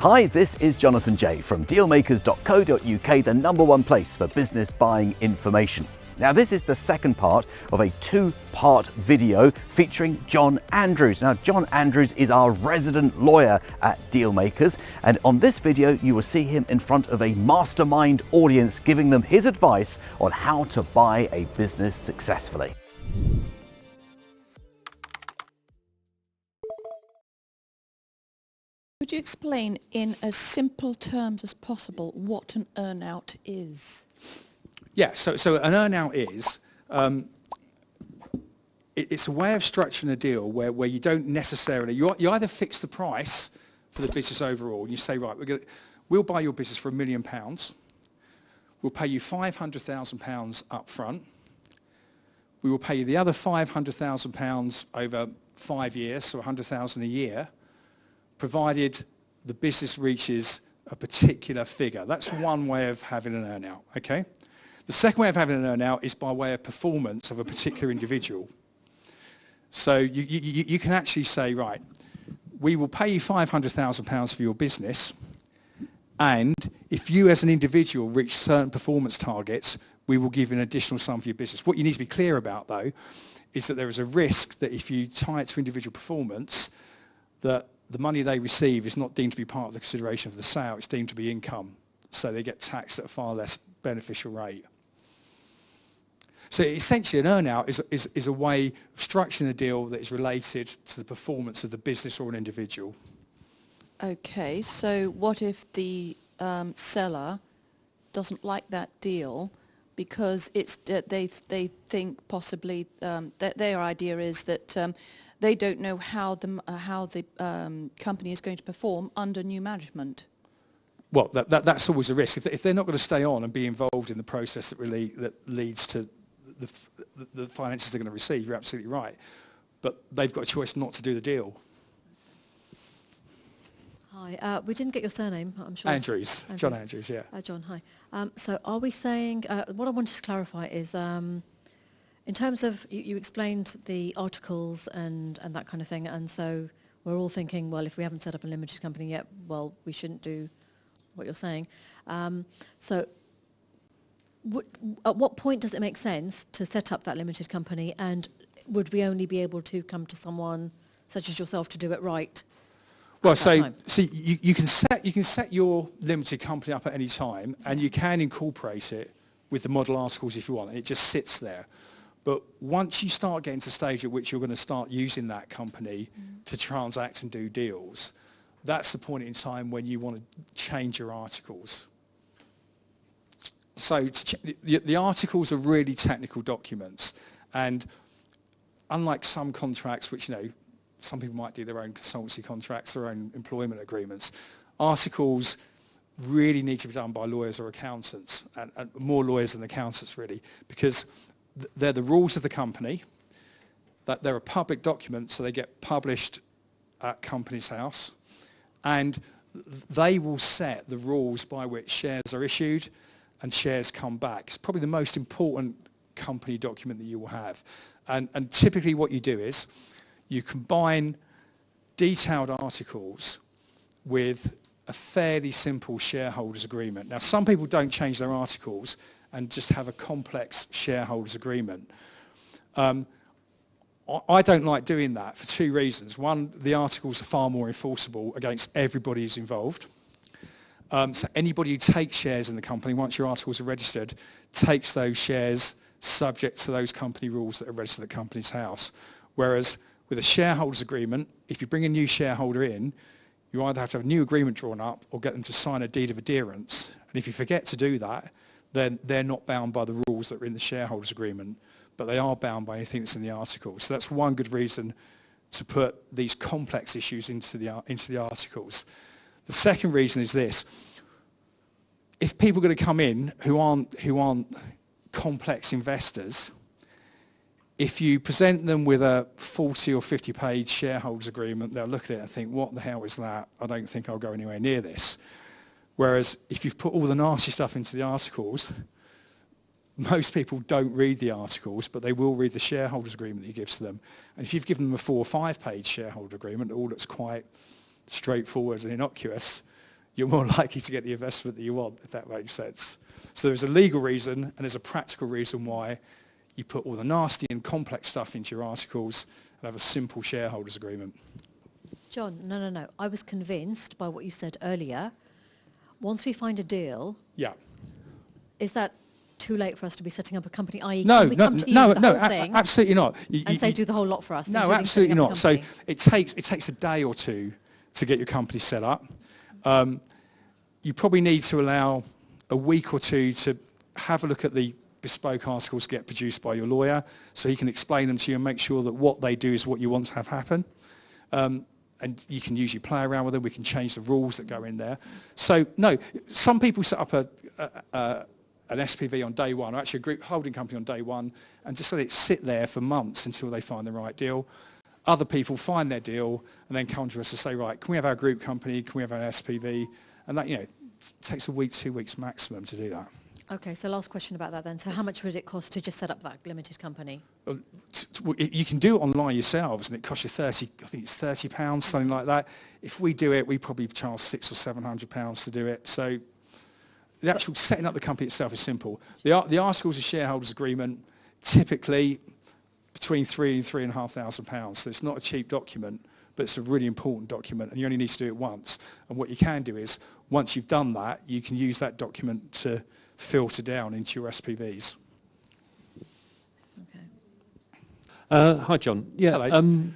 Hi, this is Jonathan J from Dealmakers.co.uk, the #1 place for business buying information. Now, this is the second part of a two-part video featuring John Andrews. Now, John Andrews is our resident lawyer at Dealmakers, and on this video, you will see him in front of a mastermind audience giving them his advice on how to buy a business successfully. Would you explain in as simple terms as possible what an earnout is? Yeah, so an earnout is, it's a way of structuring a deal where you don't necessarily, you either fix the price for the business overall, and you say, right, we'll buy your business for £1 million, we'll pay you £500,000 up front, we will pay you the other £500,000 over 5 years, so £100,000 a year, provided the business reaches a particular figure. That's one way of having an earnout, okay? The second way of having an earnout is by way of performance of a particular individual. So you can actually say, right, we will pay you £500,000 for your business, and if you as an individual reach certain performance targets, we will give you an additional sum for your business. What you need to be clear about, though, is that there is a risk that if you tie it to individual performance, that the money they receive is not deemed to be part of the consideration of the sale, it's deemed to be income. So they get taxed at a far less beneficial rate. So essentially an earnout is a way of structuring a deal that is related to the performance of the business or an individual. Okay, so what if the seller doesn't like that deal because it's they think possibly that their idea is that they don't know how the company is going to perform under new management? Well, that's always a risk. If they're not going to stay on and be involved in the process that leads to the finances they're going to receive, you're absolutely right. But they've got a choice not to do the deal. Hi, we didn't get your surname, I'm sure. Andrews. John Andrews, yeah. John, hi. So are we saying, what I wanted to clarify is, in terms of, you explained the articles and that kind of thing, and so we're all thinking, well, if we haven't set up a limited company yet, well, we shouldn't do what you're saying. So at what point does it make sense to set up that limited company, and would we only be able to come to someone such as yourself to do it right? Well, so you can set your limited company up at any time, and you can incorporate it with the model articles if you want, and it just sits there. But once you start getting to the stage at which you're going to start using that company to transact and do deals, that's the point in time when you want to change your articles. So the articles are really technical documents, and unlike some contracts, which, some people might do their own consultancy contracts, their own employment agreements, articles really need to be done by lawyers or accountants, and more lawyers than accountants, really, because they're the rules of the company, that they're a public document, so they get published at Companies House, and they will set the rules by which shares are issued and shares come back. It's probably the most important company document that you will have. And typically what you do is you combine detailed articles with a fairly simple shareholders agreement. Now, some people don't change their articles and just have a complex shareholders agreement. I don't like doing that for two reasons. One, the articles are far more enforceable against everybody who's involved. So anybody who takes shares in the company, once your articles are registered, takes those shares subject to those company rules that are registered at Companies House. Whereas with a shareholders agreement, if you bring a new shareholder in, you either have to have a new agreement drawn up or get them to sign a deed of adherence. And if you forget to do that, then they're not bound by the rules that are in the shareholders agreement, but they are bound by anything that's in the articles. So that's one good reason to put these complex issues into the articles. The second reason is this: if people are going to come in who aren't complex investors, if you present them with a 40 or 50 page shareholders agreement, they'll look at it and think, what the hell is that? I don't think I'll go anywhere near this. Whereas if you've put all the nasty stuff into the articles, most people don't read the articles, but they will read the shareholders agreement that you give to them. And if you've given them a 4 or 5 page shareholder agreement, all that's quite straightforward and innocuous, you're more likely to get the investment that you want, if that makes sense. So there's a legal reason and there's a practical reason why you put all the nasty and complex stuff into your articles and have a simple shareholders agreement. John, no. I was convinced by what you said earlier. Once we find a deal, Yeah. is that too late for us to be setting up a company? I.e., No, can we come to you with the whole thing absolutely not. and say do the whole lot for us? No, including absolutely setting up a not. So company? it takes a day or two to get your company set up. You probably need to allow a week or two to have a look at the bespoke articles get produced by your lawyer, so he can explain them to you and make sure that what they do is what you want to have happen. And you can usually play around with them. We can change the rules that go in there. So no, some people set up an SPV on day one, or actually a group holding company on day one, and just let it sit there for months until they find the right deal. Other people find their deal and then come to us to say, right, can we have our group company? Can we have our SPV? And that, takes a week, 2 weeks maximum to do that. Okay, so last question about that then. So how much would it cost to just set up that limited company? You can do it online yourselves, and it costs you £30, something like that. If we do it, we probably charge £600 or £700 to do it. So the actual setting up the company itself is simple. The articles of shareholders agreement, typically between £3,000 and £3,500. So it's not a cheap document, but it's a really important document, and you only need to do it once. And what you can do is, once you've done that, you can use that document to filter down into your SPVs. Okay. Hi, John. Yeah, Hello.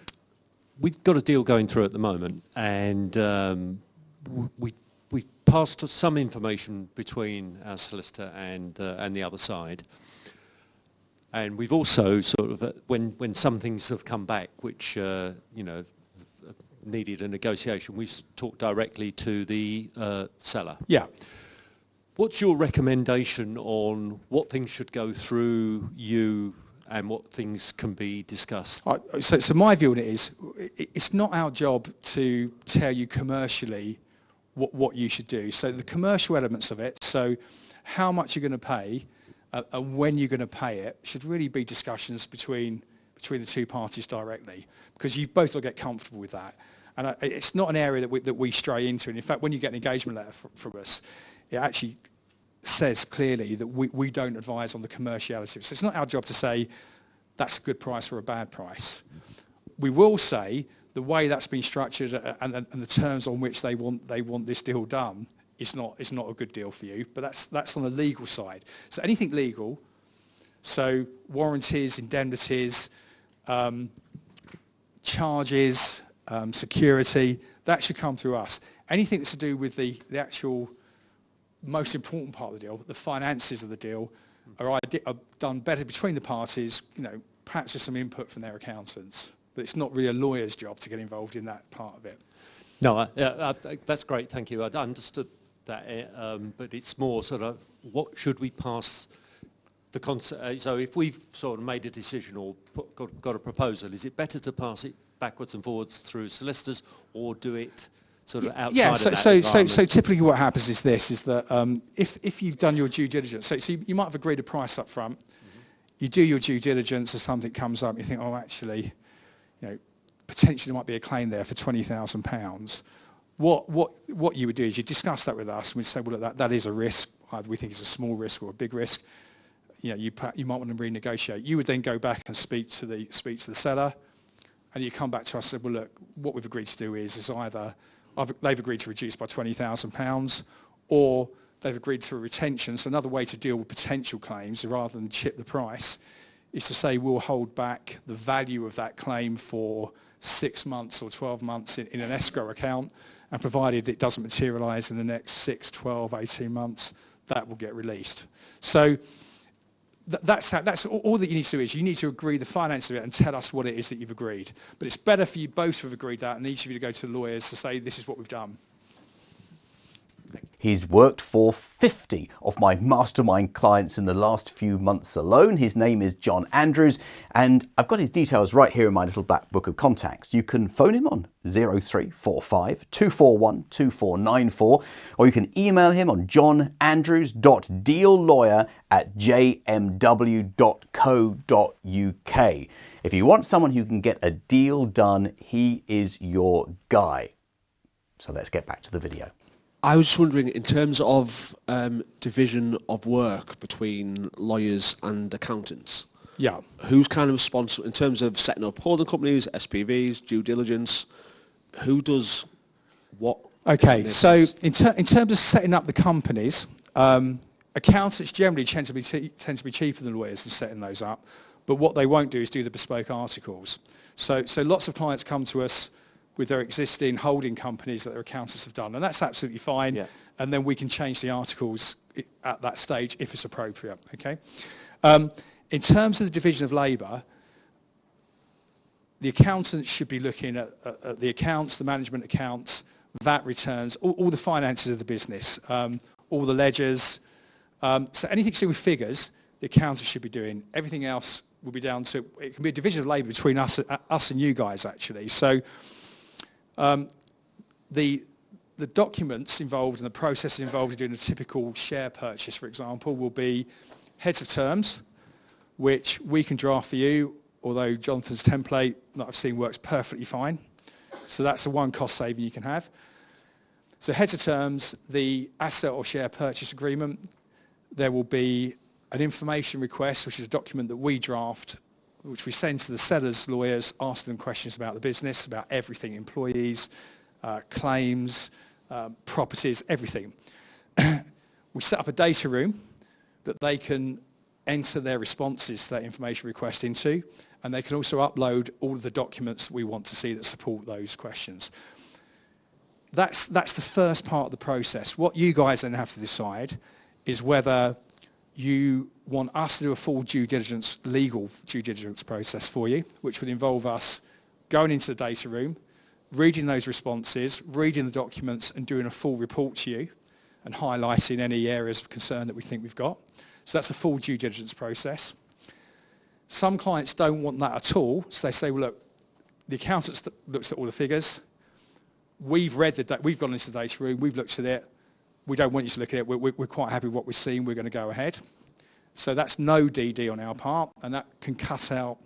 we've got a deal going through at the moment, and we passed some information between our solicitor and the other side. And we've also sort of, when some things have come back, which needed a negotiation, we've talked directly to the seller. Yeah. What's your recommendation on what things should go through you and what things can be discussed? So my view on it is, it's not our job to tell you commercially what you should do. So the commercial elements of it, so how much you're going to pay and when you're going to pay it, should really be discussions between the two parties directly, because you've both got to get comfortable with that. And it's not an area that we stray into. And in fact, when you get an engagement letter from us, it actually says clearly that we don't advise on the commerciality. So it's not our job to say that's a good price or a bad price. We will say the way that's been structured and the terms on which they want this deal done is not a good deal for you. But that's on the legal side. So anything legal, so warranties, indemnities, charges, security, that should come through us. Anything that's to do with the actual most important part of the deal, the finances of the deal, are done better between the parties, perhaps with some input from their accountants. But it's not really a lawyer's job to get involved in that part of it. No, that's great, thank you. I understood that, but it's more sort of, what should we pass the concept? So if we've sort of made a decision or got a proposal, is it better to pass it backwards and forwards through solicitors, or do it sort of outside of that environment? So typically what happens is that if you've done your due diligence, so you might have agreed a price up front, you do your due diligence, and something comes up, you think, oh, actually, potentially there might be a claim there for £20,000. What you would do is you discuss that with us, and we'd say, well, look, that is a risk. Either we think it's a small risk or a big risk. You might want to renegotiate. You would then go back and speak to the seller, and you come back to us and say, well, look, what we've agreed to do is either they've agreed to reduce by £20,000, or they've agreed to a retention. So another way to deal with potential claims, rather than chip the price, is to say we'll hold back the value of that claim for 6 months or 12 months in an escrow account, and provided it doesn't materialise in the next 6, 12, 18 months, that will get released. So that's all that you need to do is you need to agree the finance of it and tell us what it is that you've agreed. But it's better for you both to have agreed that, and each of you to go to the lawyers to say this is what we've done. He's worked for 50 of my mastermind clients in the last few months alone. His name is John Andrews, and I've got his details right here in my little back book of contacts. You can phone him on 0345 241 2494, or you can email him on johnandrews.deallawyer@jmw.co.uk. If you want someone who can get a deal done, he is your guy. So let's get back to the video. I was just wondering, in terms of division of work between lawyers and accountants, Yeah. who's kind of responsible in terms of setting up holding companies, SPVs, due diligence? Who does what? Okay, so in terms of setting up the companies, accountants generally tend to be cheaper than lawyers in setting those up, but what they won't do is do the bespoke articles. So lots of clients come to us with their existing holding companies that their accountants have done, and that's absolutely fine. Yeah. And then we can change the articles at that stage if it's appropriate. Okay. In terms of the division of labour, the accountants should be looking at the accounts, the management accounts, VAT returns, all the finances of the business, all the ledgers. So anything to do with figures, the accountants should be doing. Everything else will be down to, it can be a division of labour between us and you guys, actually. So the documents involved and the processes involved in doing a typical share purchase, for example, will be heads of terms, which we can draft for you, although Jonathan's template that I've seen works perfectly fine. So that's the one cost saving you can have. So heads of terms, the asset or share purchase agreement, there will be an information request, which is a document that we draft, which we send to the seller's lawyers, asking them questions about the business, about everything, employees, claims, properties, everything. We set up a data room that they can enter their responses to that information request into, and they can also upload all of the documents we want to see that support those questions. That's the first part of the process. What you guys then have to decide is whether you want us to do a full legal due diligence process for you, which would involve us going into the data room, reading those responses, reading the documents, and doing a full report to you, and highlighting any areas of concern that we think we've got. So that's a full due diligence process. Some clients don't want that at all, so they say, well, look, the accountant looks at all the figures. We've gone into the data room, we've looked at it. We don't want you to look at it. We're quite happy with what we're seeing. We're going to go ahead. So that's no DD on our part, and that can cut out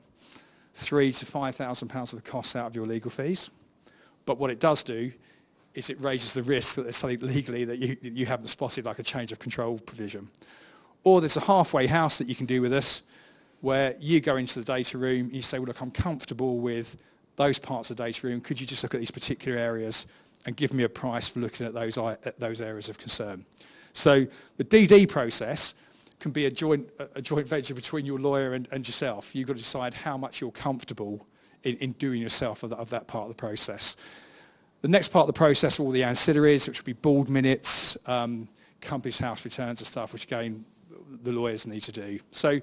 £3,000 to £5,000 of the costs out of your legal fees. But what it does do is it raises the risk that there's something legally that you haven't spotted, like a change of control provision. Or there's a halfway house that you can do with us, where you go into the data room and you say, well, look, I'm comfortable with those parts of the data room. Could you just look at these particular areas and give me a price for looking at those areas of concern? So the DD process can be a joint venture between your lawyer and yourself. You've got to decide how much you're comfortable in doing yourself of that part of the process. The next part of the process are all the ancillaries, which will be board minutes, company's house returns and stuff, which again, the lawyers need to do. So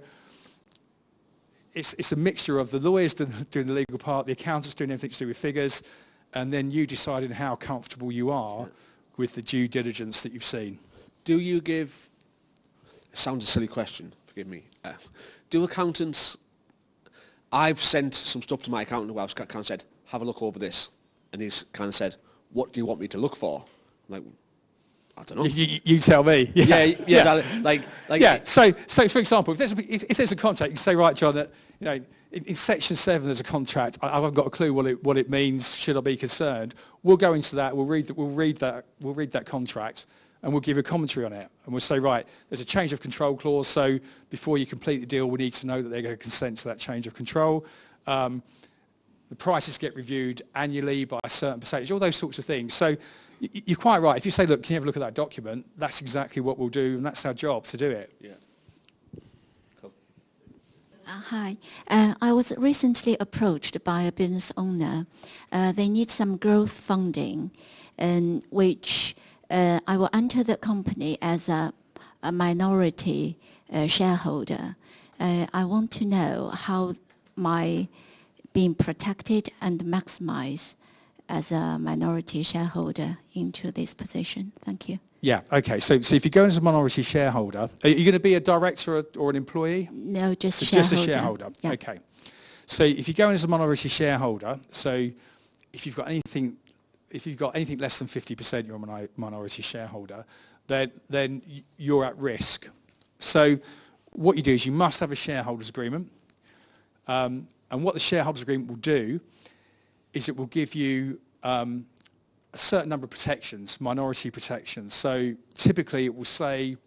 it's a mixture of the lawyers doing the legal part, the accountants doing everything to do with figures, and then you deciding how comfortable you are with the due diligence that you've seen. Do you give, it sounds a silly question, forgive me, do accountants, I've sent some stuff to my accountant who I've kind of said, have a look over this, and he's kind of said, what do you want me to look for? I'm like, I don't know. You tell me. Yeah. Yeah. So for example, if there's a contract, you can say, right, John, that, in section 7 there's a contract. I haven't got a clue what it means. Should I be concerned? We'll go into that. We'll read that contract, and we'll give a commentary on it. And we'll say, right, there's a change of control clause. So before you complete the deal, we need to know that they're going to consent to that change of control. The prices get reviewed annually by a certain percentage. All those sorts of things. So you're quite right. If you say, look, can you have a look at that document? That's exactly what we'll do, and that's our job to do it. Yeah. Cool. Hi. I was recently approached by a business owner. They need some growth funding, which I will enter the company as a minority shareholder. I want to know how my being protected and maximized as a minority shareholder into this position. Thank you. Yeah, okay. So if you go as a minority shareholder, are you going to be a director or an employee? No, just Just a shareholder. Yeah. Okay. So if you go in as a minority shareholder, so if you've got anything less than 50%, you're a minority shareholder, then you're at risk. So what you do is you must have a shareholders agreement. And what the shareholders agreement will do is it will give you a certain number of protections, minority protections. So typically it will say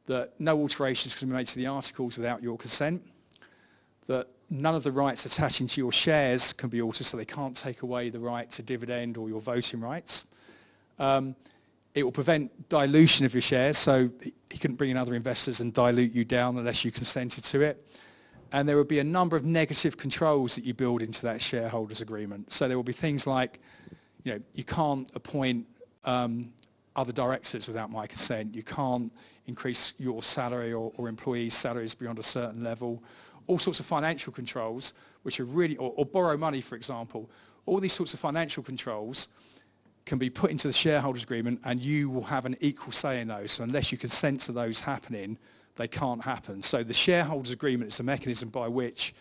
that no alterations can be made to the articles without your consent, that none of the rights attaching to your shares can be altered, so they can't take away the right to dividend or your voting rights. It will prevent dilution of your shares, so he couldn't bring in other investors and dilute you down unless you consented to it. And there will be a number of negative controls that you build into that shareholders agreement. So there will be things like, you can't appoint other directors without my consent. You can't increase your salary or employees' salaries beyond a certain level. All sorts of financial controls, which are really, or borrow money, for example. All these sorts of financial controls can be put into the shareholders agreement, and you will have an equal say in those. So unless you consent to those happening, they can't happen. So the shareholders agreement is a mechanism by which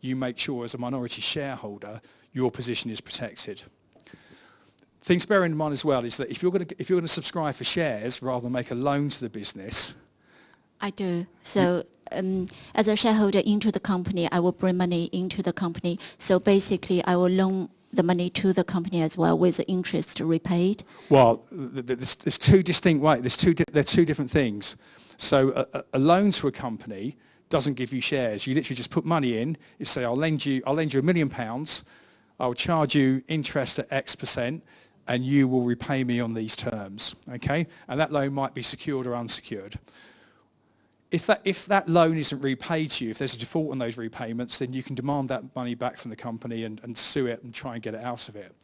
you make sure, as a minority shareholder, your position is protected. Things to bear in mind as well is that if you're going to subscribe for shares rather than make a loan to the business. I do. So as a shareholder into the company, I will bring money into the company. So basically, I will loan the money to the company as well with the interest repaid. Well, there's two distinct ways. They're two different things. So a loan to a company doesn't give you shares. You literally just put money in. You say, I'll lend you £1 million. I'll charge you interest at X%, and you will repay me on these terms. Okay? And that loan might be secured or unsecured. If that loan isn't repaid to you, if there's a default on those repayments, then you can demand that money back from the company and sue it and try and get it out of it.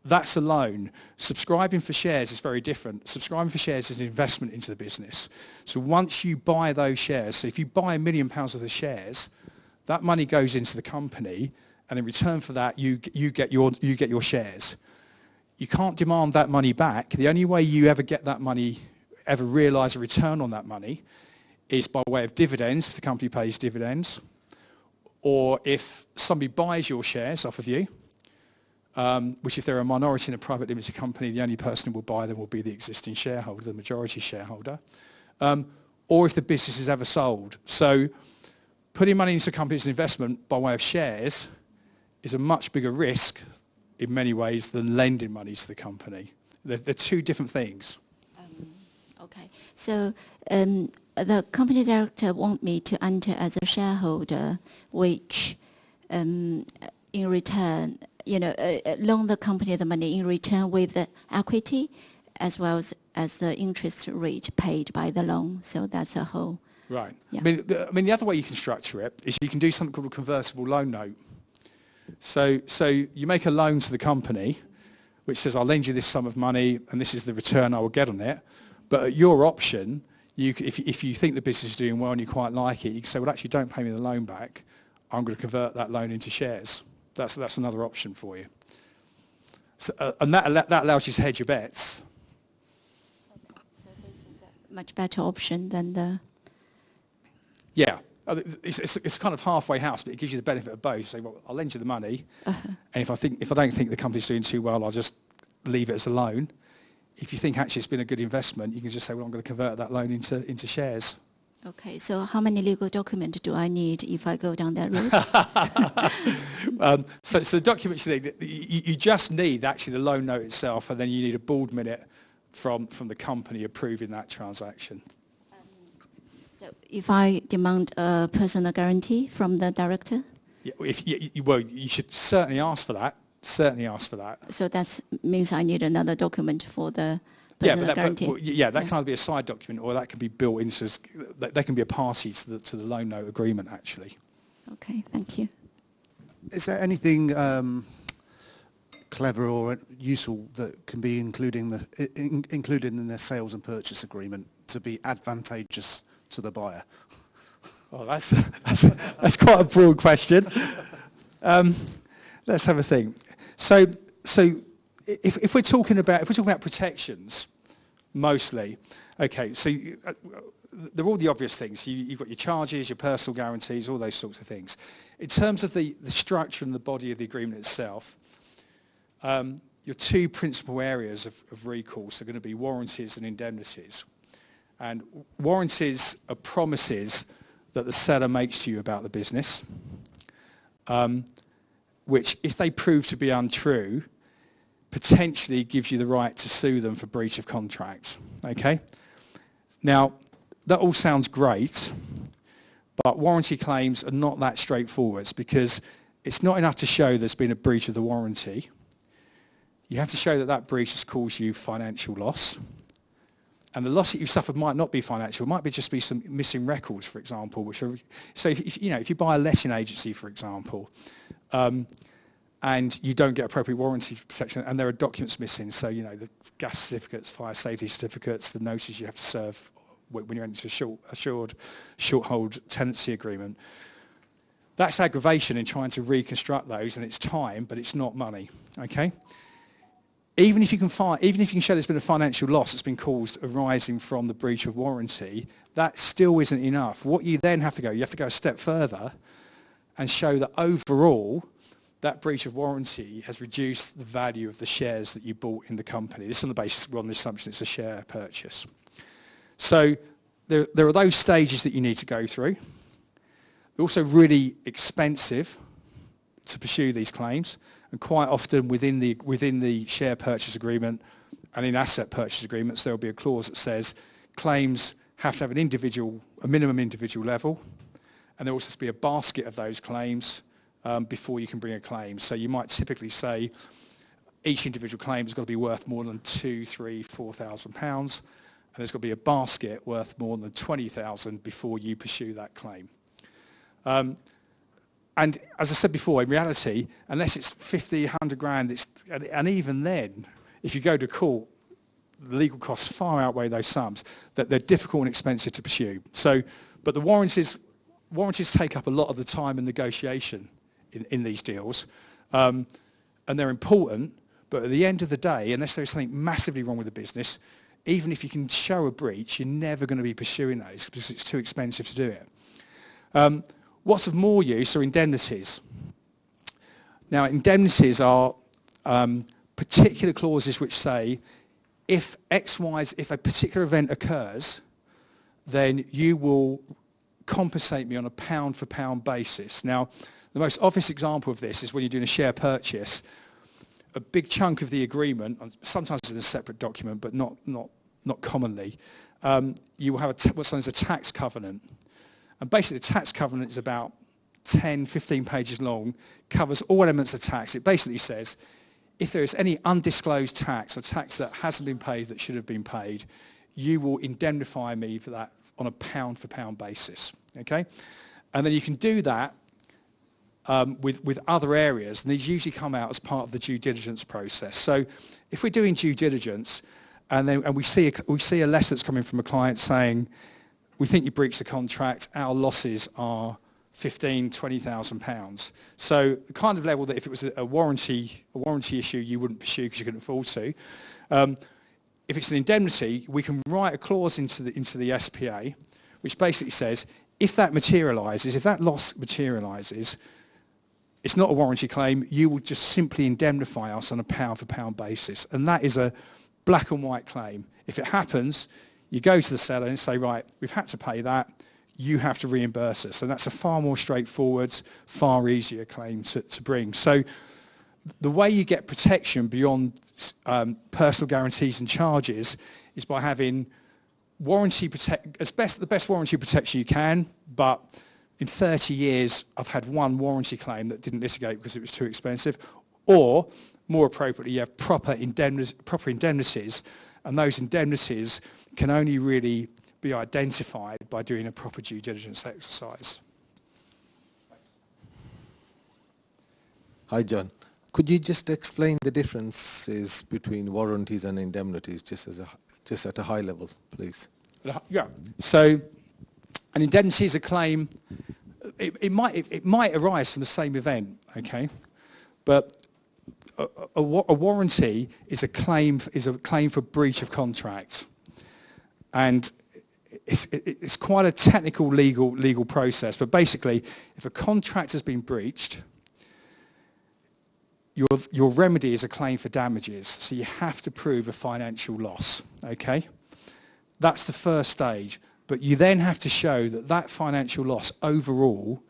That's a loan. Subscribing for shares is very different. Subscribing for shares is an investment into the business. So once you buy those shares, so if you buy £1 million of the shares, that money goes into the company, and in return for that, you get your shares. You can't demand that money back. The only way you ever get that money, ever realise a return on that money, is by way of dividends, if the company pays dividends, or if somebody buys your shares off of you, which if they're a minority in a private limited company, the only person who will buy them will be the existing shareholder, the majority shareholder, or if the business is ever sold. So putting money into a company as an investment by way of shares is a much bigger risk in many ways than lending money to the company. They're two different things. Okay, so the company director want me to enter as a shareholder, which in return, loan the company the money in return with the equity as well as the interest rate paid by the loan. So that's a whole. Right. Yeah. I mean, the other way you can structure it is you can do something called a convertible loan note. So you make a loan to the company, which says, I'll lend you this sum of money, and this is the return I will get on it. But at your option, if you think the business is doing well and you quite like it, you can say, well, actually, don't pay me the loan back. I'm going to convert that loan into shares. That's another option for you. So, and that allows you to hedge your bets. Okay. So this is a much better option than the... Yeah. It's kind of halfway house, but it gives you the benefit of both. Say, well, I'll lend you the money, and if I don't think the company's doing too well, I'll just leave it as a loan. If you think actually it's been a good investment, you can just say, well, I'm going to convert that loan into shares. Okay, so how many legal documents do I need if I go down that route? So the documents you just need actually the loan note itself, and then you need a board minute from the company approving that transaction. So if I demand a personal guarantee from the director? Yeah, you should certainly ask for that. Certainly ask for that. So that means I need another document for the personal guarantee? That can either be a side document, or that can be built into, they can be a party to the loan note agreement, actually. Okay, thank you. Is there anything clever or useful that can be included in the sales and purchase agreement to be advantageous to the buyer? Oh, that's quite a broad question. Let's have a think. So if we're talking about protections, mostly, okay. So they're all the obvious things. You've got your charges, your personal guarantees, all those sorts of things. In terms of the structure and the body of the agreement itself, your two principal areas of recourse are going to be warranties and indemnities. And warranties are promises that the seller makes to you about the business, which, if they prove to be untrue, potentially gives you the right to sue them for breach of contract. Okay? Now, that all sounds great, but warranty claims are not that straightforward because it's not enough to show there's been a breach of the warranty. You have to show that that breach has caused you financial loss. And the loss that you've suffered might not be financial. It might just be some missing records, for example. So if you buy a letting agency, for example, and you don't get appropriate warranty protection, and there are documents missing, so the gas certificates, fire safety certificates, the notices you have to serve when you're into a short-hold tenancy agreement. That's aggravation in trying to reconstruct those, and it's time, but it's not money. Okay. Even if you can show there's been a financial loss that's been caused arising from the breach of warranty, that still isn't enough. What you then have to go a step further and show that overall, that breach of warranty has reduced the value of the shares that you bought in the company. This is on the assumption it's a share purchase. So there are those stages that you need to go through. They're also really expensive to pursue these claims. And quite often within the share purchase agreement and in asset purchase agreements, there will be a clause that says claims have to have a minimum individual level, and there also has to be a basket of those claims before you can bring a claim. So you might typically say each individual claim has got to be worth more than £2,000, £3,000, £4,000, and there's got to be a basket worth more than £20,000 before you pursue that claim. And as I said before, in reality, unless it's 50, 100 grand, and even then, if you go to court, the legal costs far outweigh those sums, that they're difficult and expensive to pursue. So, but the warranties take up a lot of the time and negotiation in these deals, and they're important, but at the end of the day, unless there's something massively wrong with the business, even if you can show a breach, you're never going to be pursuing those because it's too expensive to do it. What's of more use are indemnities. Now, indemnities are particular clauses which say if a particular event occurs, then you will compensate me on a pound-for-pound basis. Now, the most obvious example of this is when you're doing a share purchase. A big chunk of the agreement, sometimes it's in a separate document, but not commonly, you will have what's known as a tax covenant. And basically the tax covenant is about 10, 15 pages long, covers all elements of tax. It basically says, if there is any undisclosed tax or tax that hasn't been paid that should have been paid, you will indemnify me for that on a pound-for-pound basis. Okay? And then you can do that with other areas, and these usually come out as part of the due diligence process. So if we're doing due diligence and we see a letter that's coming from a client saying, we think you breached the contract, our losses are £15,000, £20,000. So the kind of level that if it was a warranty issue, you wouldn't pursue because you couldn't afford to. If it's an indemnity, we can write a clause into the SPA, which basically says, if that loss materialises, it's not a warranty claim, you will just simply indemnify us on a pound-for-pound basis. And that is a black and white claim. If it happens, you go to the seller and say, right, we've had to pay that, you have to reimburse us. And that's a far more straightforward, far easier claim to bring. So the way you get protection beyond personal guarantees and charges is by having the best warranty protection you can, but in 30 years I've had one warranty claim that didn't litigate because it was too expensive, or more appropriately you have proper indemnities, and those indemnities can only really be identified by doing a proper due diligence exercise. Thanks. Hi, John. Could you just explain the differences between warranties and indemnities, just at a high level, please? Yeah. So, an indemnity is a claim. It might arise from the same event, okay, but a warranty is a claim for breach of contract, and it's quite a technical legal process. But basically, if a contract has been breached, your remedy is a claim for damages. So you have to prove a financial loss. Okay, that's the first stage. But you then have to show that financial loss overall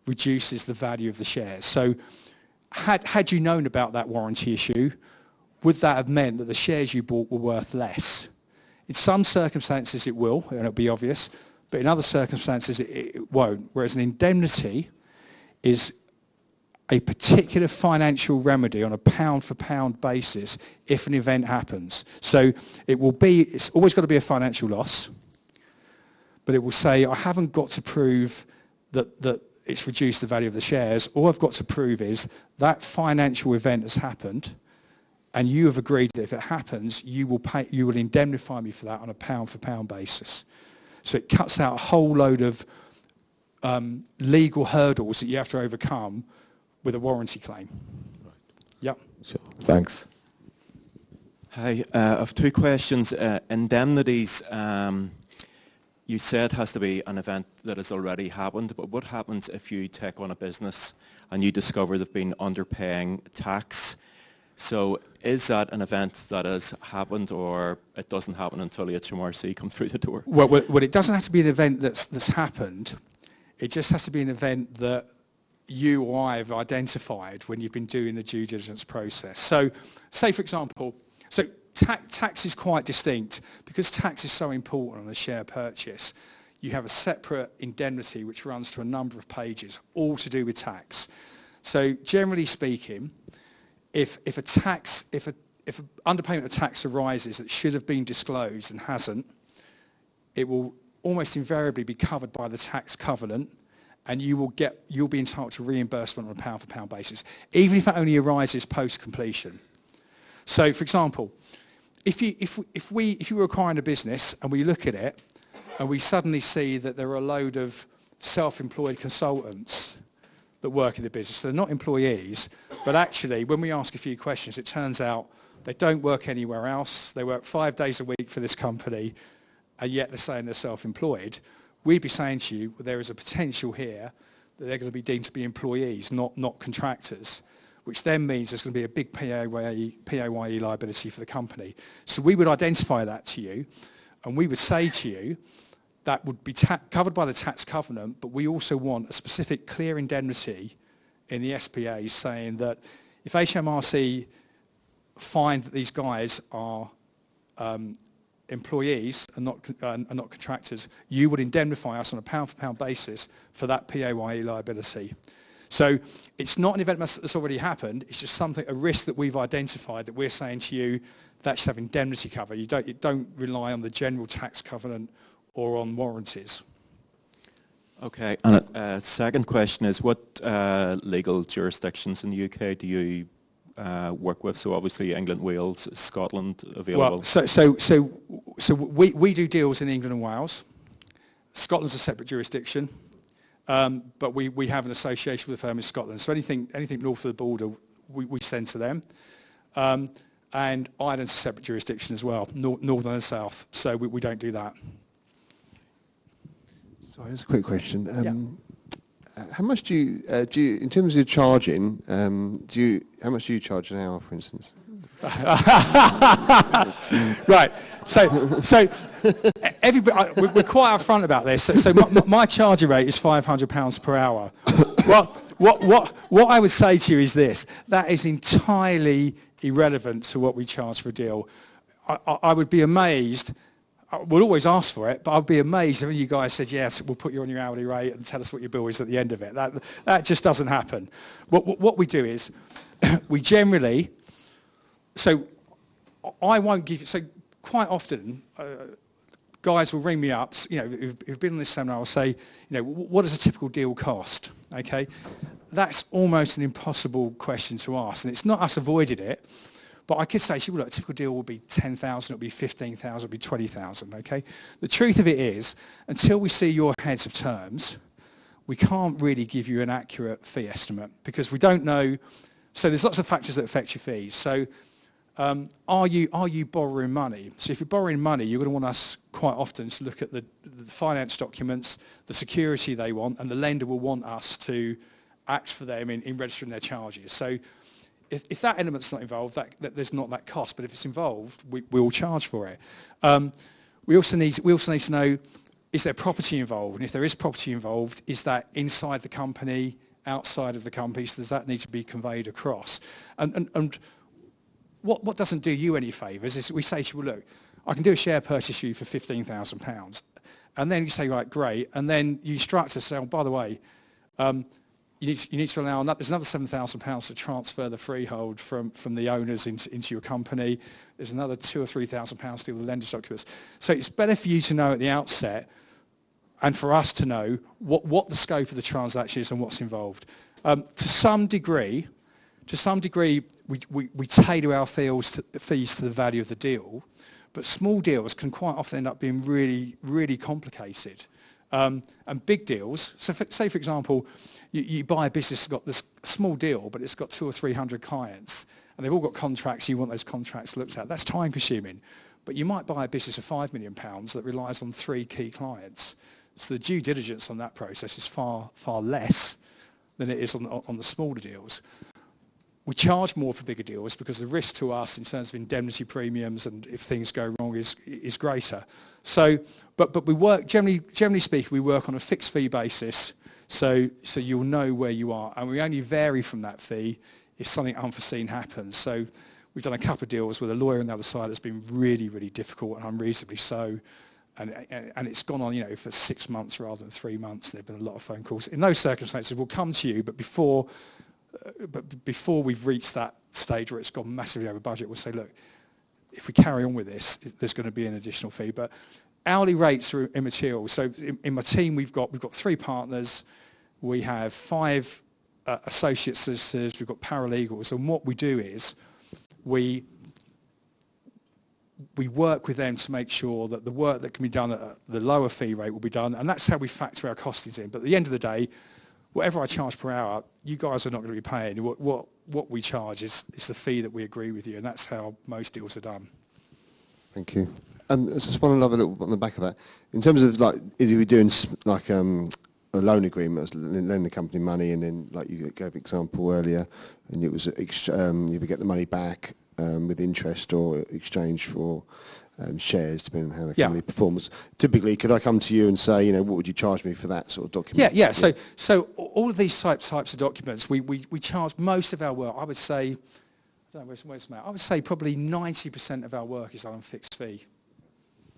reduces the value of the shares. So had you known about that warranty issue, would that have meant that the shares you bought were worth less? In some circumstances it will, and it'll be obvious, but in other circumstances it won't. Whereas an indemnity is a particular financial remedy on a pound-for-pound basis if an event happens. So it's always got to be a financial loss, but it will say, I haven't got to prove that it's reduced the value of the shares. All I've got to prove is that financial event has happened, and you have agreed that if it happens, you will indemnify me for that on a pound-for-pound basis. So it cuts out a whole load of legal hurdles that you have to overcome with a warranty claim. Right. Yep. Sure. Thanks. Hi, I have two questions. Indemnities, you said has to be an event that has already happened, but what happens if you take on a business and you discover they've been underpaying tax? So is that an event that has happened, or it doesn't happen until the HMRC come through the door? Well, it doesn't have to be an event that's happened. It just has to be an event that you or I have identified when you've been doing the due diligence process. So, say for example, tax is quite distinct. Because tax is so important on a share purchase, you have a separate indemnity which runs to a number of pages, all to do with tax. So generally speaking, if an underpayment of tax arises that should have been disclosed and hasn't, it will almost invariably be covered by the tax covenant, and you'll be entitled to reimbursement on a pound-for-pound basis, even if it only arises post-completion. So, for example, if you were acquiring a business and we look at it and we suddenly see that there are a load of self-employed consultants that work in the business, so they're not employees, but actually when we ask a few questions, it turns out they don't work anywhere else, they work 5 days a week for this company, and yet they're saying they're self-employed, we'd be saying to you, well, there is a potential here that they're going to be deemed to be employees, not contractors, which then means there's going to be a big PAYE liability for the company. So we would identify that to you, and we would say to you, that would be covered by the tax covenant, but we also want a specific clear indemnity in the SPA saying that if HMRC find that these guys are employees and not contractors, you would indemnify us on a pound-for-pound basis for that PAYE liability. So it's not an event that's already happened, it's just a risk that we've identified that we're saying to you that should have indemnity cover. You don't rely on the general tax covenant or on warranties. Okay, and a second question is, what legal jurisdictions in the UK do you work with? So obviously England, Wales, Scotland available. Well, so we do deals in England and Wales. Scotland's a separate jurisdiction, but we have an association with a firm in Scotland. So anything north of the border, we send to them. And Ireland's a separate jurisdiction as well, northern and south. So we don't do that. Sorry, just a quick question. How much do you, in terms of charging, how much do you charge an hour, for instance? Right. So everybody, we're quite upfront about this. So my charging rate is £500 per hour. Well, what I would say to you is this: that is entirely irrelevant to what we charge for a deal. I would be amazed. We'll always ask for it, but I'd be amazed if you guys said, yes, we'll put you on your hourly rate and tell us what your bill is at the end of it. That just doesn't happen. What we do is, we generally, so I won't give you, so quite often, guys will ring me up, who've been on this seminar, will say, what does a typical deal cost? Okay, that's almost an impossible question to ask, and it's not us avoiding it. But I could say, well, look, a typical deal will be 10,000, it'll be 15,000, it'll be 20,000, okay? The truth of it is, until we see your heads of terms, we can't really give you an accurate fee estimate because we don't know. So there's lots of factors that affect your fees. So are you borrowing money? So if you're borrowing money, you're going to want us quite often to look at the finance documents, the security they want, and the lender will want us to act for them in registering their charges. So if that element's not involved, there's not that cost. But if it's involved, we will charge for it. We also need to know, is there property involved? And if there is property involved, is that inside the company, outside of the company? So does that need to be conveyed across? And what doesn't do you any favours is we say to you, well, look, I can do a share purchase for you for £15,000. And then you say, right, great. And then you instruct us, say, oh, by the way, you need to allow, there's another £7,000 to transfer the freehold from the owners into your company. There's another £2,000 or £3,000 to deal with lenders' documents. So it's better for you to know at the outset and for us to know what the scope of the transaction is and what's involved. To some degree, we tailor our fees to the value of the deal, but small deals can quite often end up being really, really complicated. And big deals, so say for example, you buy a business that's got this small deal, but it's got 200 or 300 clients, and they've all got contracts, you want those contracts looked at. That's time consuming. But you might buy a business of £5 million that relies on 3 key clients. So the due diligence on that process is far, far less than it is on the smaller deals. We charge more for bigger deals because the risk to us in terms of indemnity premiums and if things go wrong is greater. So, but we work, generally speaking, we work on a fixed fee basis, so you'll know where you are. And we only vary from that fee if something unforeseen happens. So we've done a couple of deals with a lawyer on the other side that's been really, really difficult and unreasonably so. And it's gone on, for 6 months rather than 3 months. There have been a lot of phone calls. In those circumstances, we'll come to you, but before we've reached that stage where it's gone massively over budget, we'll say, look, if we carry on with this, there's going to be an additional fee. But hourly rates are immaterial. So in my team, we've got 3 partners. We have 5 associate solicitors. We've got paralegals. And what we do is we work with them to make sure that the work that can be done at the lower fee rate will be done. And that's how we factor our costings in. But at the end of the day, whatever I charge per hour, you guys are not going to be paying. What we charge is the fee that we agree with you, and that's how most deals are done. Thank you. I just want to love a little on the back of that. In terms of if you were doing a loan agreement, lending the company money, and then like you gave an example earlier, and it was you would get the money back with interest or exchange for shares, depending on how the company performs. Typically, could I come to you and say, what would you charge me for that sort of document? Yeah. So all of these types of documents, we charge most of our work. I would say, I don't know, where's Matt? I would say probably 90% of our work is on fixed fee.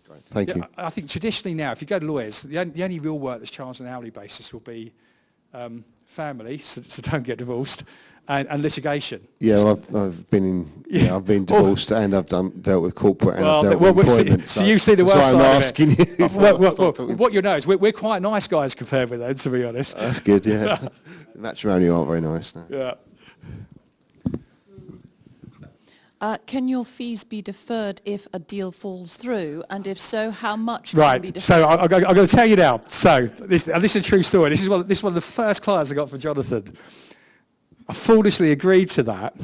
Great. Thank you. I think traditionally now, if you go to lawyers, the only real work that's charged on an hourly basis will be family, so don't get divorced, and litigation. Yeah, well, I've been I've been divorced and I've dealt with corporate and I've dealt with employment. So you see the worst side I'm asking you. What you know is we're quite nice guys compared with them, to be honest. That's good, yeah. Matrimonial aren't very nice. No. Yeah. Can your fees be deferred if a deal falls through? And if so, how much can be deferred? So I'm going to tell you now. So this is a true story. This is one of the first clients I got for Jonathan. I foolishly agreed to that.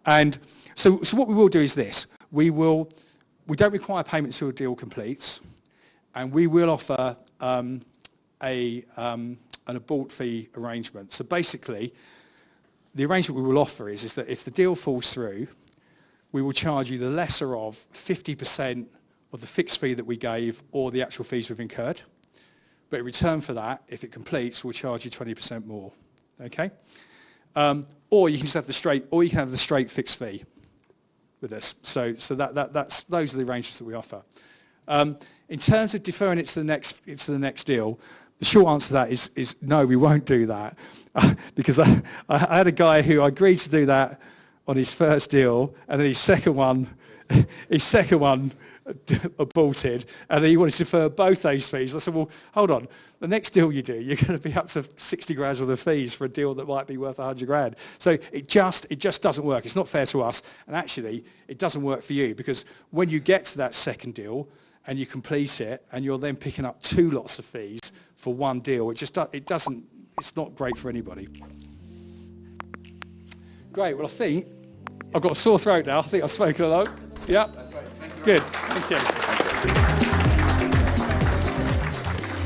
And so what we will do is this. We don't require payment until a deal completes. And we will offer an abort fee arrangement. So basically, the arrangement we will offer is that if the deal falls through, we will charge you the lesser of 50% of the fixed fee that we gave or the actual fees we've incurred. But in return for that, if it completes, we'll charge you 20% more. Okay? Or you can just have the straight fixed fee with us. So that's those are the arrangements that we offer. In terms of deferring it to the next deal, the short answer to that is no, we won't do that, because I had a guy who agreed to do that on his first deal, and then his second one aborted, and then he wanted to defer both those fees. I said, well, hold on, the next deal you do, you're going to be up to 60 grand of the fees for a deal that might be worth 100 grand. So it just doesn't work. It's not fair to us, and actually it doesn't work for you, because when you get to that second deal and you complete it, and you're then picking up 2 lots of fees for one deal, it's not great for anybody. Great. Well, I think I've got a sore throat now. I think I've spoken a lot. Yeah. That's great. Thank you. Good. Thank you.